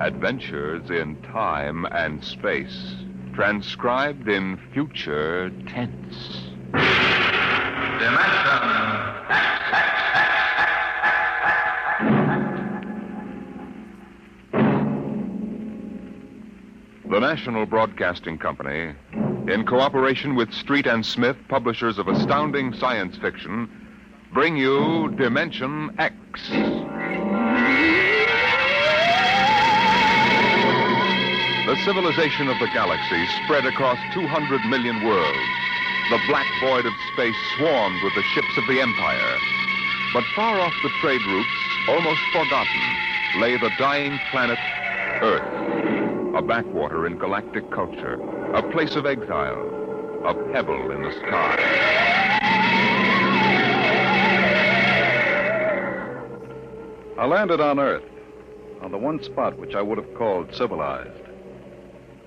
Adventures in time and space, transcribed in future tense. The National Broadcasting Company, in cooperation with Street and Smith, publishers of astounding science fiction, bring you Dimension X. The civilization of the galaxy spread across 200 million worlds. The black void of space swarmed with the ships of the Empire. But far off the trade routes, almost forgotten, lay the dying planet Earth, a backwater in galactic culture, a place of exile, a pebble in the sky. I landed on Earth, on the one spot which I would have called civilized.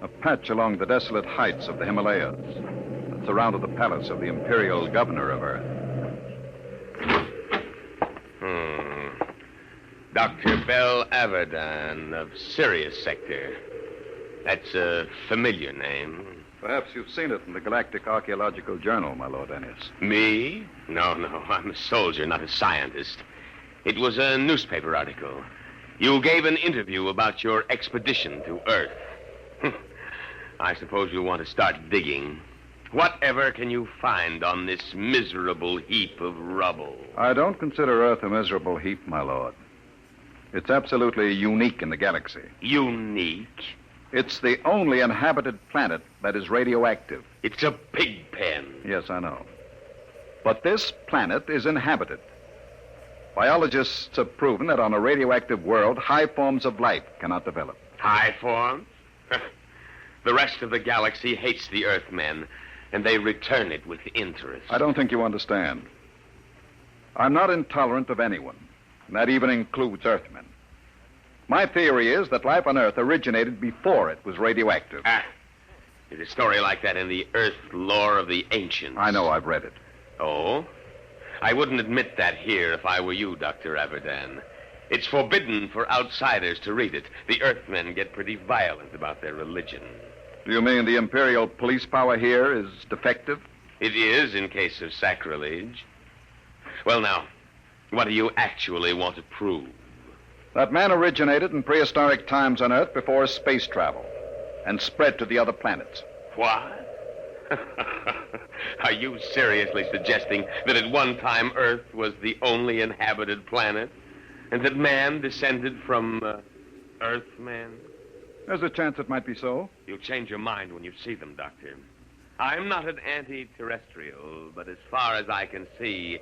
A patch along the desolate heights of the Himalayas that surrounded the palace of the imperial governor of Earth. Dr. Bell Averdan of Sirius Sector. That's a familiar name. Perhaps you've seen it in the Galactic Archaeological Journal, my Lord Ennis. Me? No, I'm a soldier, not a scientist. It was a newspaper article. You gave an interview about your expedition to Earth. I suppose you want to start digging. Whatever can you find on this miserable heap of rubble? I don't consider Earth a miserable heap, my lord. It's absolutely unique in the galaxy. Unique? It's the only inhabited planet that is radioactive. It's a pig pen. Yes, I know. But this planet is inhabited. Biologists have proven that on a radioactive world, high forms of life cannot develop. High forms? The rest of the galaxy hates the Earthmen, and they return it with interest. I don't think you understand. I'm not intolerant of anyone, and that even includes Earthmen. My theory is that life on Earth originated before it was radioactive. There's a story like that in the Earth lore of the ancients. I know, I've read it. Oh? I wouldn't admit that here if I were you, Dr. Averdan. It's forbidden for outsiders to read it. The Earthmen get pretty violent about their religion. Do you mean the imperial police power here is defective? It is in case of sacrilege. Well, now, what do you actually want to prove? That man originated in prehistoric times on Earth before space travel and spread to the other planets. What? Are you seriously suggesting that at one time Earth was the only inhabited planet and that man descended from Earthmen? There's a chance it might be so. You'll change your mind when you see them, Doctor. I'm not an anti-terrestrial, but as far as I can see,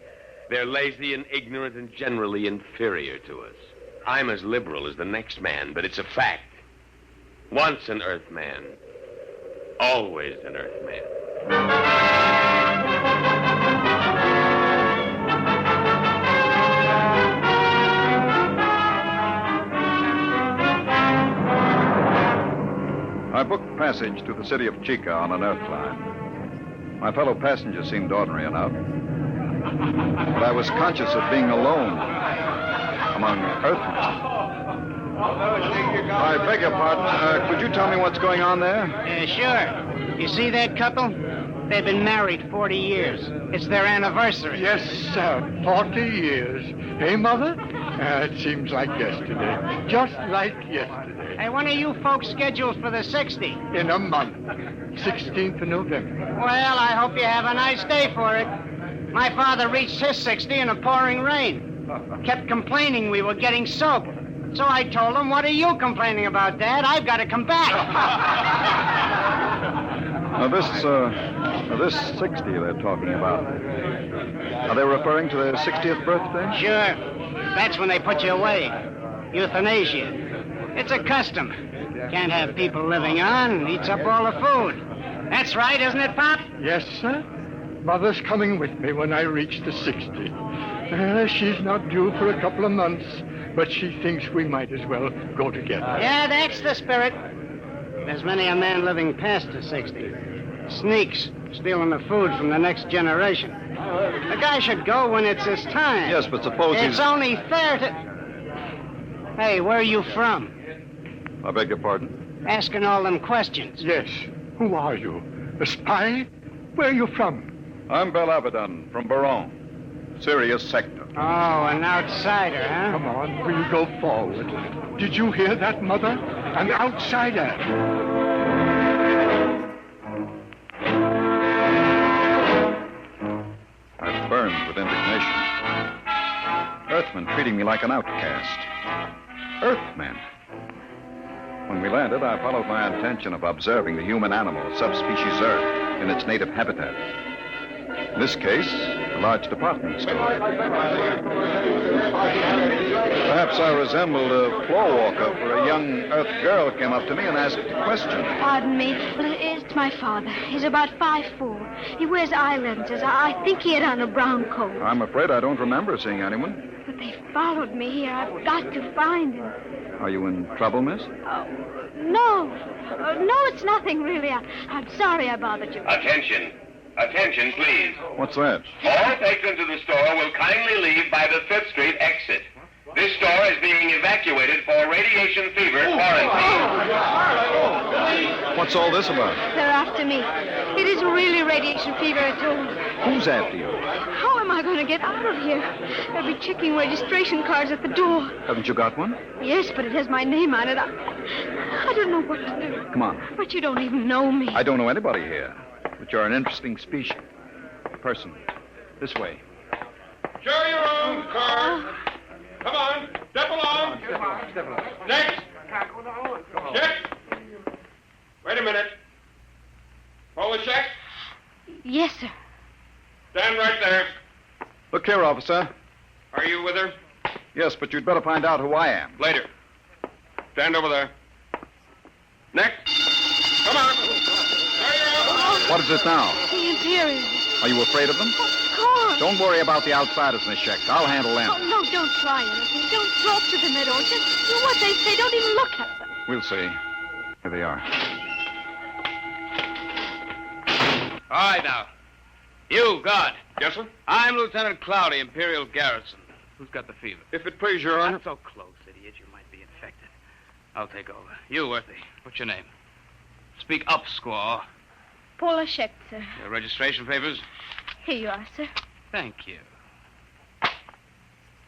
they're lazy and ignorant and generally inferior to us. I'm as liberal as the next man, but it's a fact. Once an Earthman, always an Earthman. I booked passage to the city of Chica on an Earth line. My fellow passengers seemed ordinary enough, but I was conscious of being alone among Earthmen. I beg your pardon. Could you tell me what's going on there? Sure. You see that couple? They've been married 40 years. It's their anniversary. Yes, sir. 40 years. Hey, Mother? It seems like yesterday. Just like yesterday. Hey, when are you folks scheduled for the 60? In a month. 16th of November. Well, I hope you have a nice day for it. My father reached his 60 in a pouring rain. Kept complaining we were getting soaked. So I told him, what are you complaining about, Dad? I've got to come back. Now, this 60 they're talking about, are they referring to their 60th birthday? Sure. That's when they put you away. Euthanasia. It's a custom. Can't have people living on. Eats up all the food. That's right, isn't it, Pop? Yes, sir. Mother's coming with me when I reach the 60. She's not due for a couple of months, but she thinks we might as well go together. Yeah, that's the spirit. There's many a man living past the 60. Sneaks, stealing the food from the next generation. A guy should go when it's his time. Yes, but suppose It's only fair to... Hey, where are you from? I beg your pardon? Asking all them questions. Yes. Who are you? A spy? Where are you from? I'm Bel Abaddon from Baron, Sirius Sector. Oh, an outsider, huh? Come on, we'll go forward. Did you hear that, Mother? An outsider. I burned with indignation. Earthmen treating me like an outcast. Earthmen. When we landed, I followed my intention of observing the human animal, subspecies Earth, in its native habitat. In this case, a large department store. Perhaps I resembled a floor walker, for a young Earth girl came up to me and asked a question. Pardon me. Well, it's my father. He's about 5'4". He wears eye lenses. I think he had on a brown coat. I'm afraid I don't remember seeing anyone. But they followed me here. I've got to find him. Are you in trouble, miss? No. No, it's nothing, really. I'm sorry I bothered you. Attention. Attention, please. What's that? All patrons of the store will kindly leave by the 5th Street exit. This store is being evacuated for radiation fever quarantine. What's all this about? They're after me. It isn't really radiation fever at all. Who's after you? How am I going to get out of here? They'll be checking registration cards at the door. Haven't you got one? Yes, but it has my name on it. I don't know what to do. Come on. But you don't even know me. I don't know anybody here, but you're an interesting species. Person. This way. Show your own car. Come on, step along. Next. Check. Wait a minute. Pull the check. Yes, sir. Stand right there. Look here, officer. Are you with her? Yes, but you'd better find out who I am. Later. Stand over there. Next. Come on. Show your own. What is it now? The Imperials. Are you afraid of them? Of course. Don't worry about the outsiders, Miss Schecht. I'll handle them. Oh, no, don't try anything. Don't talk to them at all. Just do what they say. Don't even look at them. We'll see. Here they are. All right, now. You, guard. Yes, sir? I'm Lieutenant Cloudy, Imperial Garrison. Who's got the fever? If it please your honor. Not so close, idiot. You might be infected. I'll take over. You, Worthy. What's your name? Speak up, squaw. Paula Schecht, sir. Your registration papers? Here you are, sir. Thank you.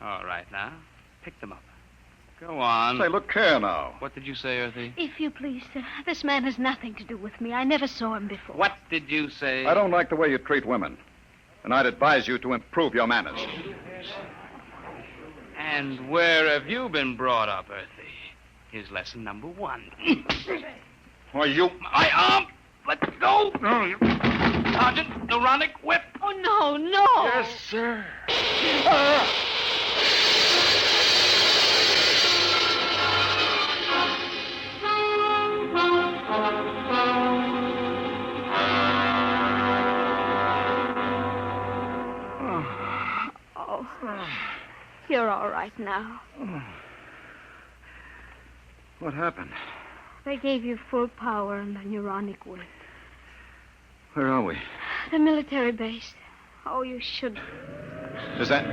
All right, now. Pick them up. Go on. Say, look here now. What did you say, Earthy? If you please, sir. This man has nothing to do with me. I never saw him before. What did you say? I don't like the way you treat women, and I'd advise you to improve your manners. And where have you been brought up, Earthy? Here's lesson number 1. Why, you... My arm! Let go! Sergeant, neuronic whip! Oh, no, no! Yes, sir. Oh, you're all right now. What happened? They gave you full power and the neuronic whip. Where are we? The military base. Oh, you should... Is that...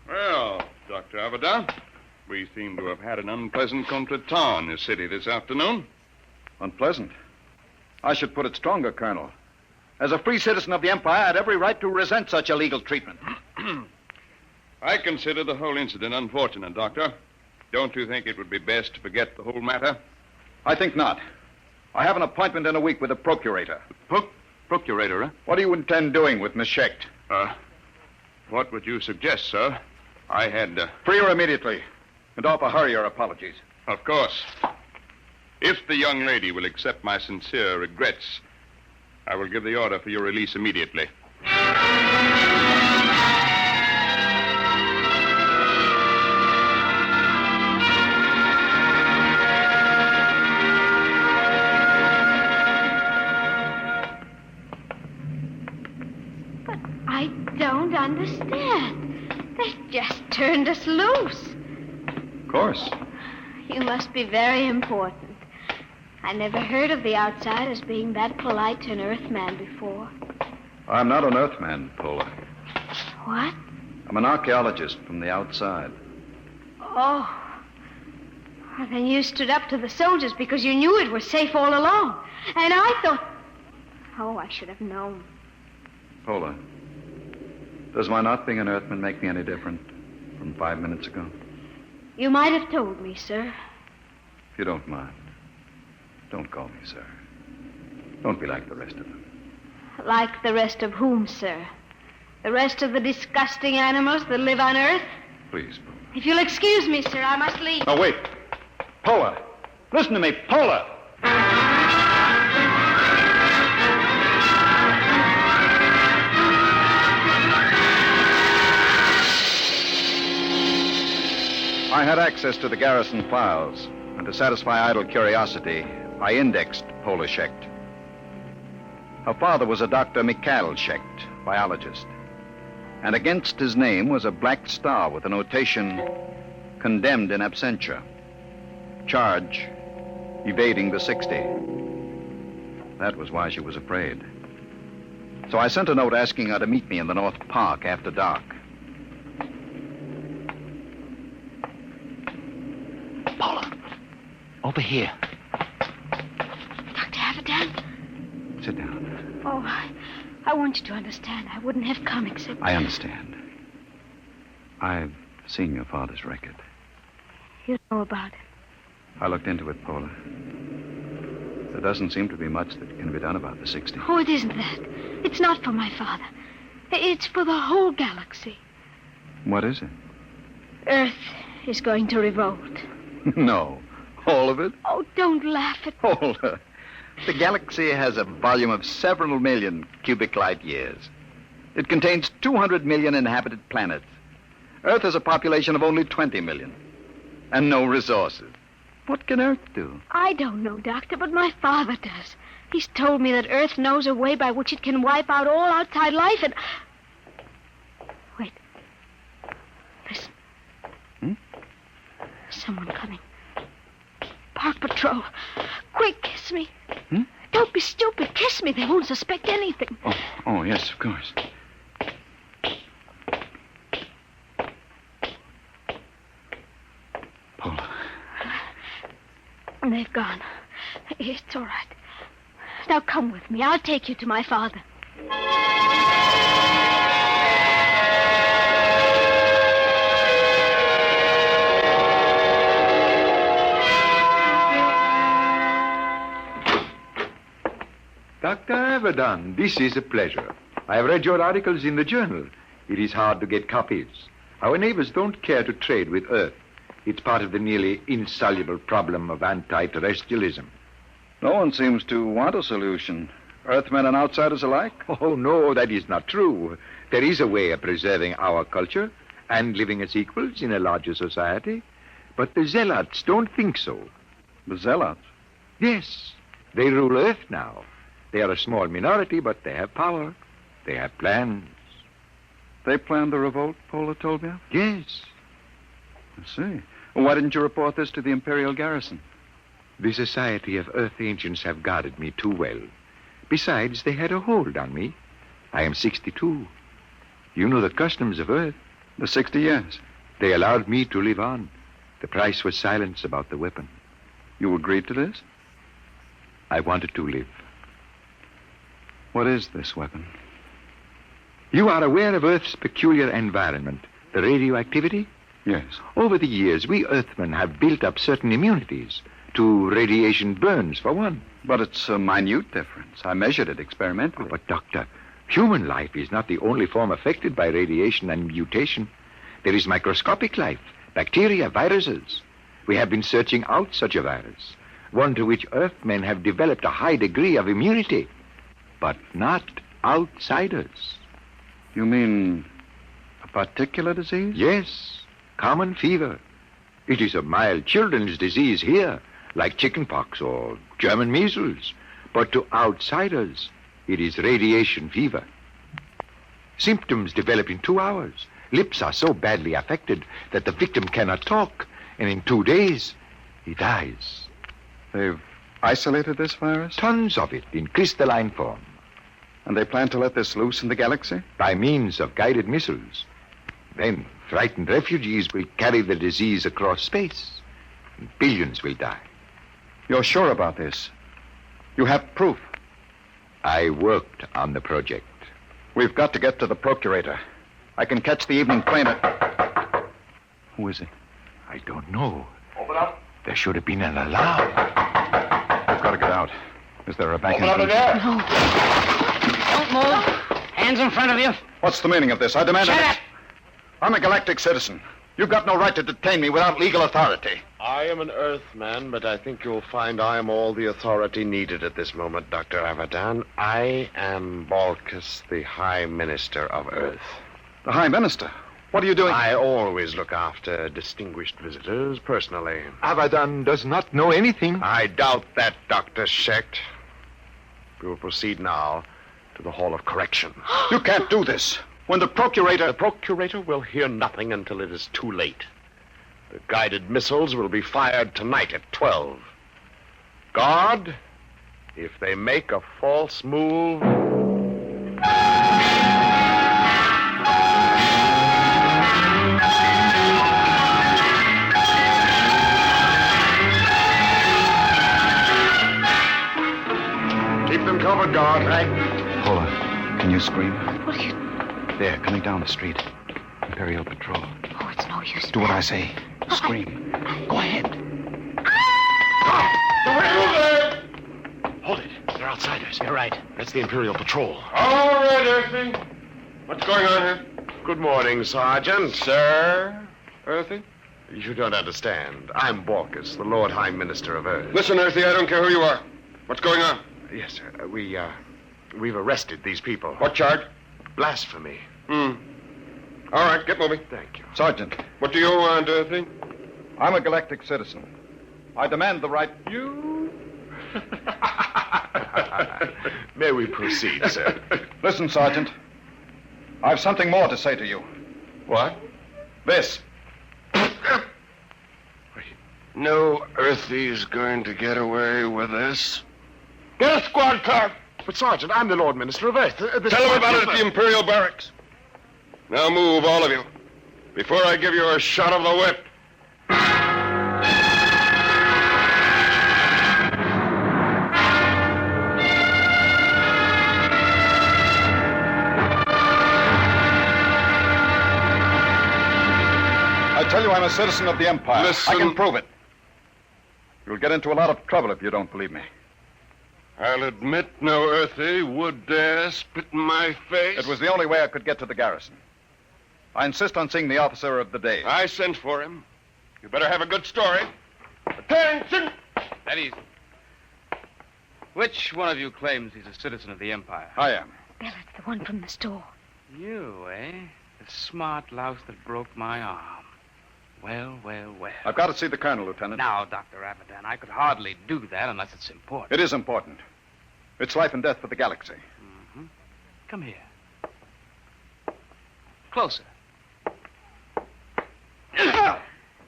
Well, Dr. Abaddon, we seem to have had an unpleasant contretemps in this city this afternoon. Unpleasant? I should put it stronger, Colonel. As a free citizen of the Empire, I had every right to resent such illegal treatment. I consider the whole incident unfortunate, Doctor. Don't you think it would be best to forget the whole matter? I think not. I have an appointment in a week with the procurator. Procurator, huh? What do you intend doing with Miss Schecht? What would you suggest, sir? I had... Free her immediately, and offer her your apologies. Of course. If the young lady will accept my sincere regrets, I will give the order for your release immediately. I don't understand. They just turned us loose. Of course. You must be very important. I never heard of the outsiders being that polite to an Earthman before. I'm not an Earthman, Paula. What? I'm an archaeologist from the outside. Oh, Well, then you stood up to the soldiers because you knew it was safe all along. And I thought... Oh, I should have known. Paula, does my not being an Earthman make me any different from 5 minutes ago? You might have told me, sir. If you don't mind, don't call me sir. Don't be like the rest of them. Like the rest of whom, sir? The rest of the disgusting animals that live on Earth? Please, Paula. If you'll excuse me, sir, I must leave. Oh, wait. Paula, listen to me, Paula. I had access to the garrison files, and to satisfy idle curiosity, I indexed Paula Schecht. Her father was a Dr. Mikhail Schecht, biologist. And against his name was a black star with the notation, condemned in absentia. Charge, evading the 60. That was why she was afraid. So I sent a note asking her to meet me in the North Park after dark. Paula, over here. Dr. Haverdan? Sit down. Oh, I want you to understand. I wouldn't have come except... I understand. I've seen your father's record. You know about it. I looked into it, Paula. There doesn't seem to be much that can be done about the 60. Oh, it isn't that. It's not for my father. It's for the whole galaxy. What is it? Earth is going to revolt. No. All of it? Oh, don't laugh at me. Paula, the galaxy has a volume of several million cubic light years. It contains 200 million inhabited planets. Earth has a population of only 20 million. And no resources. What can Earth do? I don't know, Doctor, but my father does. He's told me that Earth knows a way by which it can wipe out all outside life and... Wait. Listen. Someone coming. Park Patrol. Quick, kiss me. Don't be stupid. Kiss me. They won't suspect anything. Oh, yes, of course. Paula. They've gone. It's all right. Now come with me. I'll take you to my father. Dr. Haverdan, this is a pleasure. I have read your articles in the journal. It is hard to get copies. Our neighbors don't care to trade with Earth. It's part of the nearly insoluble problem of anti-terrestrialism. No one seems to want a solution. Earthmen and outsiders alike? Oh, no, that is not true. There is a way of preserving our culture and living as equals in a larger society. But the zealots don't think so. The zealots? Yes. They rule Earth now. They are a small minority, but they have power. They have plans. They planned the revolt, Paula told me? Yes. I see. Well, why didn't you report this to the Imperial garrison? The Society of Earth Ancients have guarded me too well. Besides, they had a hold on me. I am 62. You know the customs of Earth. The 60 years. They allowed me to live on. The price was silence about the weapon. You agreed to this? I wanted to live. What is this weapon? You are aware of Earth's peculiar environment, the radioactivity? Yes. Over the years, we Earthmen have built up certain immunities to radiation burns, for one. But it's a minute difference. I measured it experimentally. But, Doctor, human life is not the only form affected by radiation and mutation. There is microscopic life, bacteria, viruses. We have been searching out such a virus, one to which Earthmen have developed a high degree of immunity, but not outsiders. You mean a particular disease? Yes, common fever. It is a mild children's disease here, like chickenpox or German measles. But to outsiders, it is radiation fever. Symptoms develop in 2 hours. Lips are so badly affected that the victim cannot talk, and in 2 days, he dies. They've isolated this virus? Tons of it in crystalline form. And they plan to let this loose in the galaxy? By means of guided missiles. Then frightened refugees will carry the disease across space. Billions will die. You're sure about this? You have proof? I worked on the project. We've got to get to the procurator. I can catch the evening train at... Who is it? I don't know. Open up. There should have been an alarm. We've got to get out. Is there a back Open up the entrance? door. No. Don't move. Hands in front of you. What's the meaning of this? I demand... Shut up. I'm a galactic citizen. You've got no right to detain me without legal authority. I am an Earthman, but I think you'll find I am all the authority needed at this moment, Dr. Abadan. I am Balkus, the High Minister of Earth. The High Minister? What are you doing? I always look after distinguished visitors personally. Abadan does not know anything. I doubt that, Dr. Schecht. We will proceed now to the Hall of Correction. You can't do this. When the procurator... The procurator will hear nothing until it is too late. The guided missiles will be fired tonight at 12. Guard, if they make a false move... Keep them covered, guard. Right. Paula, can you scream? What are you... There, coming down the street. Imperial Patrol. Oh, it's no use. Do what I say. Scream. Go ahead. Hold it. They're outsiders. You're right. That's the Imperial Patrol. All right, Earthy. What's going on here? Good morning, Sergeant. Sir? Earthy? You don't understand. I'm Balkus, the Lord High Minister of Earth. Listen, Earthy, I don't care who you are. What's going on? Yes, sir. We've arrested these people. What charge? Blasphemy. All right, get moving. Thank you. Sergeant, What do you want, Earthy? I'm a galactic citizen. I demand the right... You? May we proceed, sir? Listen, Sergeant. I've something more to say to you. What? This. No Earthy's going to get away with this. Get a squad car. But, Sergeant, I'm the Lord Minister of Earth. Tell them about it at the Imperial Barracks. Now move, all of you, before I give you a shot of the whip. I tell you I'm a citizen of the Empire. Listen. I can prove it. You'll get into a lot of trouble if you don't believe me. I'll admit no Earthy would dare spit in my face. It was the only way I could get to the garrison. I insist on seeing the officer of the day. I sent for him. You better have a good story. Attention! That easy. Which one of you claims he's a citizen of the Empire? I am. Bella, it's the one from the store. You, eh? The smart louse that broke my arm. Well, well, well. I've got to see the colonel, Lieutenant. Now, Dr. Abadan, I could hardly do that unless it's important. It is important. It's life and death for the galaxy. Mm-hmm. Come here. Closer. Oh,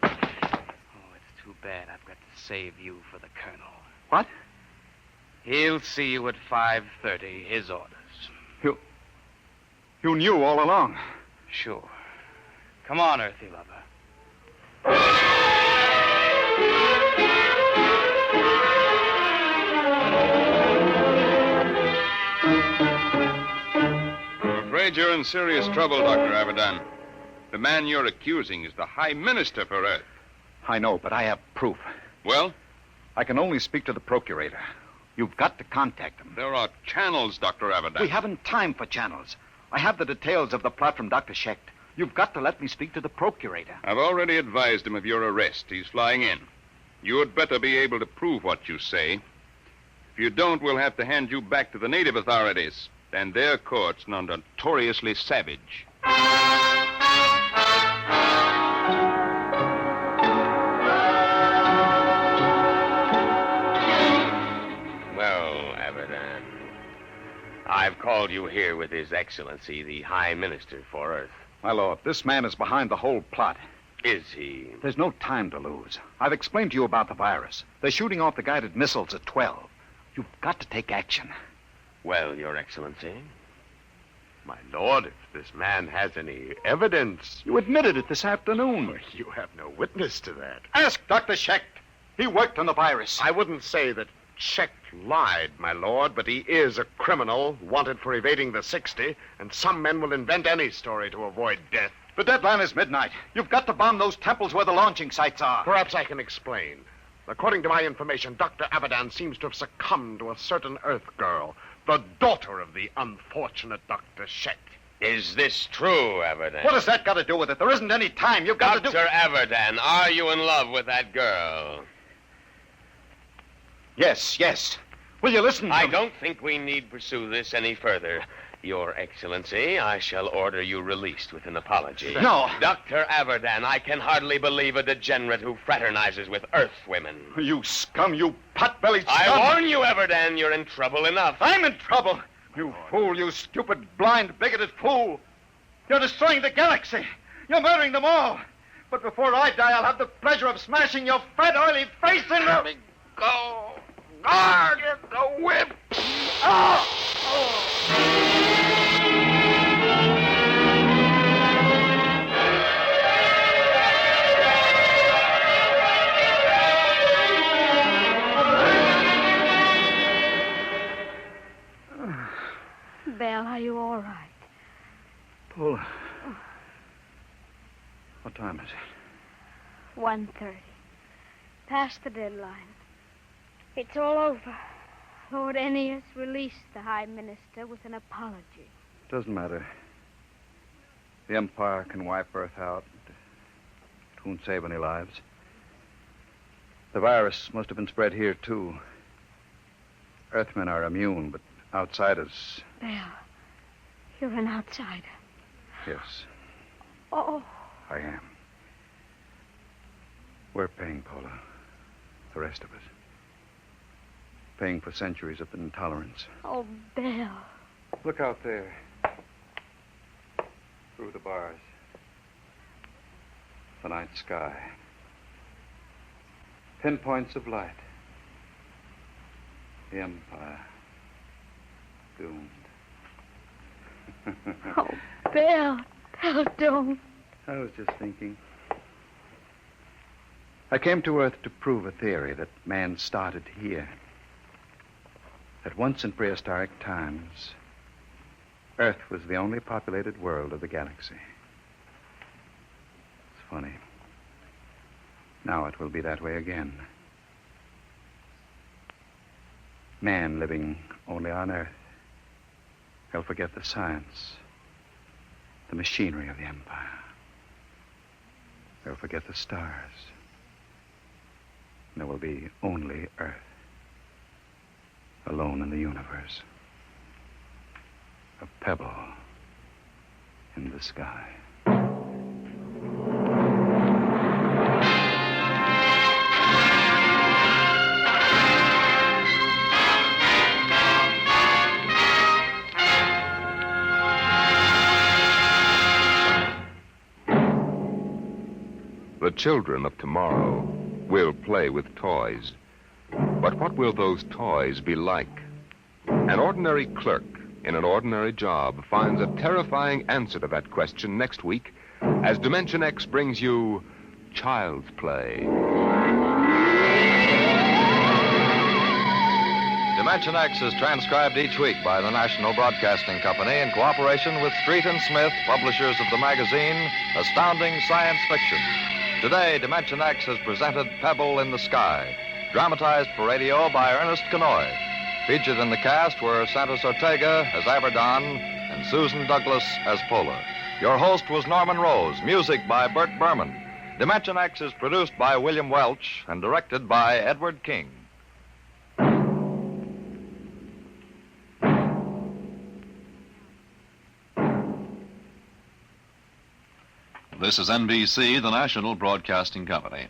it's too bad I've got to save you for the colonel. What? He'll see you at 5:30, his orders. You knew all along. Sure. Come on, Earthy lover. I'm afraid you're in serious trouble, Dr. Abadan. The man you're accusing is the High Minister for Earth. I know, but I have proof. Well, I can only speak to the procurator. You've got to contact him. there are channels, Dr. Abadan. We haven't time for channels. I have the details of the plot from Dr. Schecht. You've got to let me speak to the procurator. I've already advised him of your arrest. He's flying in. You'd better be able to prove what you say. If you don't, we'll have to hand you back to the native authorities and their courts, notoriously savage. Well, Abadan, I've called you here with His Excellency, the High Minister for Earth. My lord, this man is behind the whole plot. Is he? There's no time to lose. I've explained to you about the virus. They're shooting off the guided missiles at 12. You've got to take action. Well, Your Excellency. My lord, if this man has any evidence. You admitted it this afternoon. You have no witness to that. Ask Dr. Schecht. He worked on the virus. I wouldn't say that Chet lied, my lord, but he is a criminal wanted for evading the 60, and some men will invent any story to avoid death. The deadline is midnight. You've got to bomb those temples where the launching sites are. Perhaps I can explain. According to my information, Dr. Abadan seems to have succumbed to a certain Earth girl, the daughter of the unfortunate Dr. Chet. Is this true, Abadan? What has that got to do with it? There isn't any time. You've got to do... Dr. Abadan, are you in love with that girl? Yes. Will you listen to I me? don't think we need pursue this any further. Your Excellency, I shall order you released with an apology. No. Dr. Abadan, I can hardly believe a degenerate who fraternizes with Earth women. You scum, you pot-bellied scum. I warn you, Abadan, you're in trouble enough. I'm in trouble. You fool, you stupid, blind, bigoted fool. You're destroying the galaxy. You're murdering them all. But before I die, I'll have the pleasure of smashing your fat, oily face in the... Let me go. Ah, get the whip. Belle, are you all right? Paula. What time is it? 1:30. Past the deadline. It's all over. Lord Ennius released the High Minister with an apology. Doesn't matter. The Empire can wipe Earth out. It won't save any lives. The virus must have been spread here, too. Earthmen are immune, but outsiders... Belle, you're an outsider. Yes, Oh, I am. We're paying, Paula. The rest of us. Paying for centuries of intolerance. oh, Belle. Look out there. Through the bars. The night sky. Pinpoints of light. The Empire. Doomed. Oh, Belle. Belle, don't. I was just thinking. I came to Earth to prove a theory that man started here. That once in prehistoric times, Earth was the only populated world of the galaxy. It's funny. Now it will be that way again. Man living only on Earth. He'll forget the science, the machinery of the Empire. He'll forget the stars. There will be only Earth. Alone in the universe. A pebble in the sky. The children of tomorrow will play with toys. But what will those toys be like? An ordinary clerk in an ordinary job finds a terrifying answer to that question next week as Dimension X brings you Child's Play. Dimension X is transcribed each week by the National Broadcasting Company in cooperation with Street and Smith, publishers of the magazine Astounding Science Fiction. Today, Dimension X has presented Pebble in the Sky, dramatized for radio by Ernest Kinoy. Featured in the cast were Santos Ortega as Abadan and Susan Douglas as Pola. Your host was Norman Rose, music by Bert Berman. Dimension X is produced by William Welch and directed by Edward King. This is NBC, the National Broadcasting Company.